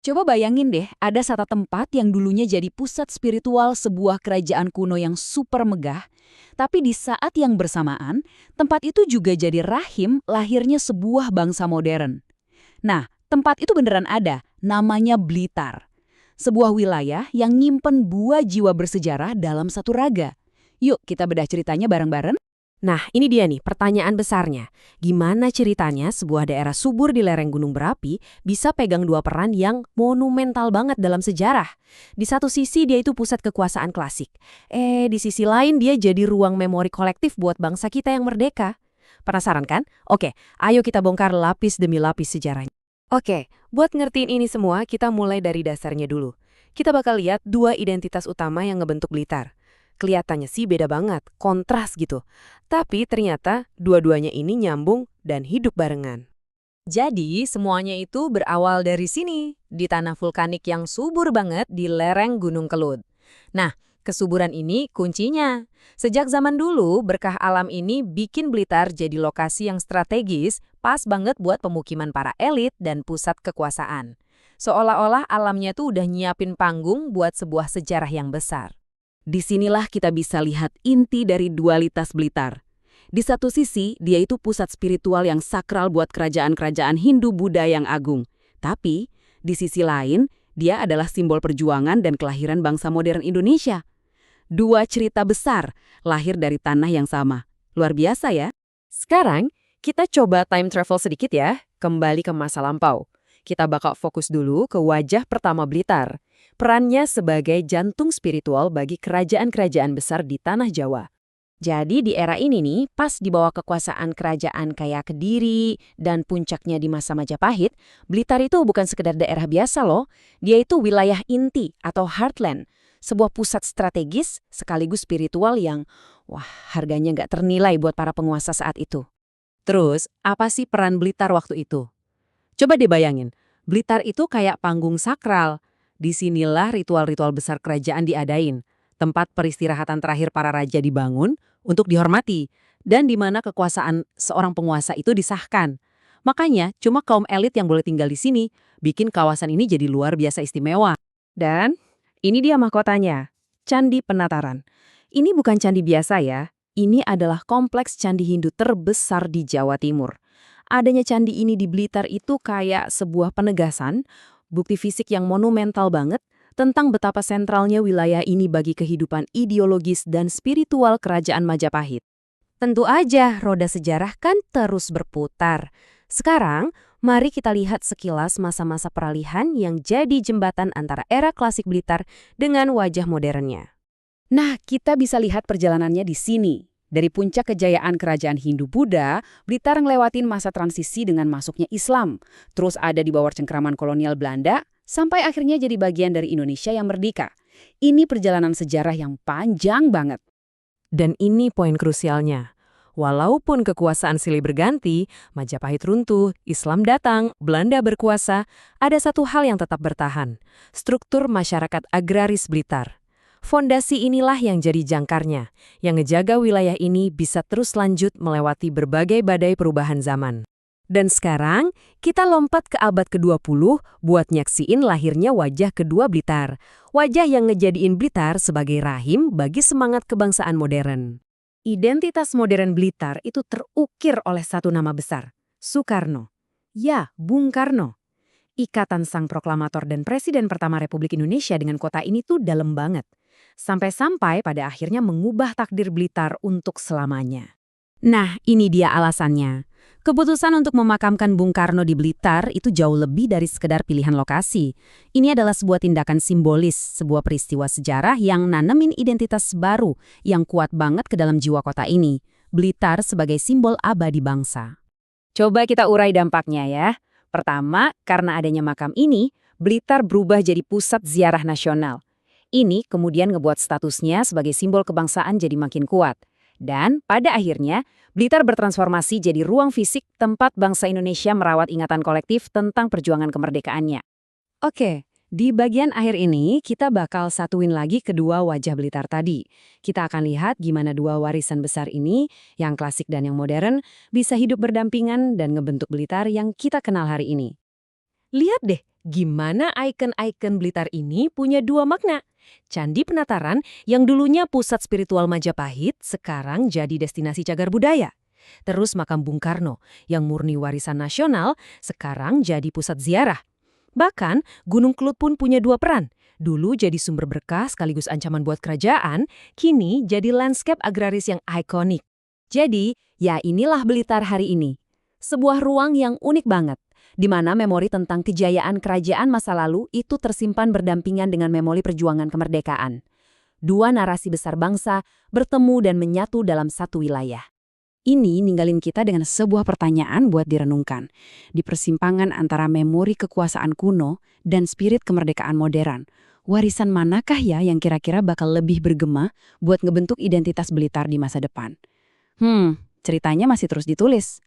Coba bayangin deh, ada satu tempat yang dulunya jadi pusat spiritual sebuah kerajaan kuno yang super megah, tapi di saat yang bersamaan, tempat itu juga jadi rahim lahirnya sebuah bangsa modern. Nah, tempat itu beneran ada, namanya Blitar. Sebuah wilayah yang nyimpen buah jiwa bersejarah dalam satu raga. Yuk kita bedah ceritanya bareng-bareng. Nah, ini dia nih pertanyaan besarnya. Gimana ceritanya sebuah daerah subur di lereng gunung berapi bisa pegang dua peran yang monumental banget dalam sejarah? Di satu sisi dia itu pusat kekuasaan klasik. Di sisi lain dia jadi ruang memori kolektif buat bangsa kita yang merdeka. Penasaran kan? Oke, ayo kita bongkar lapis demi lapis sejarahnya. Oke, buat ngertiin ini semua kita mulai dari dasarnya dulu. Kita bakal lihat dua identitas utama yang ngebentuk Blitar. Kelihatannya sih beda banget, kontras gitu. Tapi ternyata dua-duanya ini nyambung dan hidup barengan. Jadi, semuanya itu berawal dari sini, di tanah vulkanik yang subur banget di lereng Gunung Kelud. Nah, kesuburan ini kuncinya. Sejak zaman dulu, berkah alam ini bikin Blitar jadi lokasi yang strategis, pas banget buat pemukiman para elit dan pusat kekuasaan. Seolah-olah alamnya tuh udah nyiapin panggung buat sebuah sejarah yang besar. Disinilah kita bisa lihat inti dari dualitas Blitar. Di satu sisi, dia itu pusat spiritual yang sakral buat kerajaan-kerajaan Hindu-Buddha yang agung. Tapi, di sisi lain, dia adalah simbol perjuangan dan kelahiran bangsa modern Indonesia. Dua cerita besar, lahir dari tanah yang sama. Luar biasa ya? Sekarang, kita coba time travel sedikit ya, kembali ke masa lampau. Kita bakal fokus dulu ke wajah pertama Blitar. Perannya sebagai jantung spiritual bagi kerajaan-kerajaan besar di tanah Jawa. Jadi di era ini nih, pas di bawah kekuasaan kerajaan kayak Kediri dan puncaknya di masa Majapahit, Blitar itu bukan sekedar daerah biasa loh. Dia itu wilayah inti atau heartland, sebuah pusat strategis sekaligus spiritual yang, wah, harganya nggak ternilai buat para penguasa saat itu. Terus, apa sih peran Blitar waktu itu? Coba dibayangin, Blitar itu kayak panggung sakral. Disinilah ritual-ritual besar kerajaan diadain, tempat peristirahatan terakhir para raja dibangun untuk dihormati, dan di mana kekuasaan seorang penguasa itu disahkan. Makanya, cuma kaum elit yang boleh tinggal di sini, bikin kawasan ini jadi luar biasa istimewa. Dan ini dia mahkotanya, Candi Penataran. Ini bukan candi biasa ya, ini adalah kompleks candi Hindu terbesar di Jawa Timur. Adanya candi ini di Blitar itu kayak sebuah penegasan, bukti fisik yang monumental banget tentang betapa sentralnya wilayah ini bagi kehidupan ideologis dan spiritual kerajaan Majapahit. Tentu aja, roda sejarah kan terus berputar. Sekarang, mari kita lihat sekilas masa-masa peralihan yang jadi jembatan antara era klasik Blitar dengan wajah modernnya. Nah, kita bisa lihat perjalanannya di sini. Dari puncak kejayaan kerajaan Hindu-Buddha, Blitar ngelewatin masa transisi dengan masuknya Islam. Terus ada di bawah cengkraman kolonial Belanda, sampai akhirnya jadi bagian dari Indonesia yang merdeka. Ini perjalanan sejarah yang panjang banget. Dan ini poin krusialnya. Walaupun kekuasaan silih berganti, Majapahit runtuh, Islam datang, Belanda berkuasa, ada satu hal yang tetap bertahan. Struktur masyarakat agraris Blitar. Fondasi inilah yang jadi jangkarnya, yang ngejaga wilayah ini bisa terus lanjut melewati berbagai badai perubahan zaman. Dan sekarang, kita lompat ke abad ke-20 buat nyaksiin lahirnya wajah kedua Blitar. Wajah yang ngejadiin Blitar sebagai rahim bagi semangat kebangsaan modern. Identitas modern Blitar itu terukir oleh satu nama besar, Soekarno. Ya, Bung Karno. Ikatan sang proklamator dan presiden pertama Republik Indonesia dengan kota ini tuh dalam banget. Sampai-sampai pada akhirnya mengubah takdir Blitar untuk selamanya. Nah, ini dia alasannya. Keputusan untuk memakamkan Bung Karno di Blitar itu jauh lebih dari sekedar pilihan lokasi. Ini adalah sebuah tindakan simbolis, sebuah peristiwa sejarah yang nanemin identitas baru yang kuat banget ke dalam jiwa kota ini. Blitar sebagai simbol abadi bangsa. Coba kita urai dampaknya ya. Pertama, karena adanya makam ini, Blitar berubah jadi pusat ziarah nasional. Ini kemudian ngebuat statusnya sebagai simbol kebangsaan jadi makin kuat. Dan pada akhirnya, Blitar bertransformasi jadi ruang fisik tempat bangsa Indonesia merawat ingatan kolektif tentang perjuangan kemerdekaannya. Oke, di bagian akhir ini kita bakal satuin lagi kedua wajah Blitar tadi. Kita akan lihat gimana dua warisan besar ini, yang klasik dan yang modern, bisa hidup berdampingan dan ngebentuk Blitar yang kita kenal hari ini. Lihat deh, gimana ikon-ikon Blitar ini punya dua makna. Candi Penataran yang dulunya pusat spiritual Majapahit sekarang jadi destinasi cagar budaya. Terus makam Bung Karno yang murni warisan nasional sekarang jadi pusat ziarah. Bahkan Gunung Kelut pun punya dua peran. Dulu jadi sumber berkah sekaligus ancaman buat kerajaan, kini jadi landscape agraris yang ikonik. Jadi, ya inilah Blitar hari ini. Sebuah ruang yang unik banget, di mana memori tentang kejayaan kerajaan masa lalu itu tersimpan berdampingan dengan memori perjuangan kemerdekaan. Dua narasi besar bangsa bertemu dan menyatu dalam satu wilayah. Ini ninggalin kita dengan sebuah pertanyaan buat direnungkan. Di persimpangan antara memori kekuasaan kuno dan spirit kemerdekaan modern, warisan manakah ya yang kira-kira bakal lebih bergema buat ngebentuk identitas Blitar di masa depan? Ceritanya masih terus ditulis.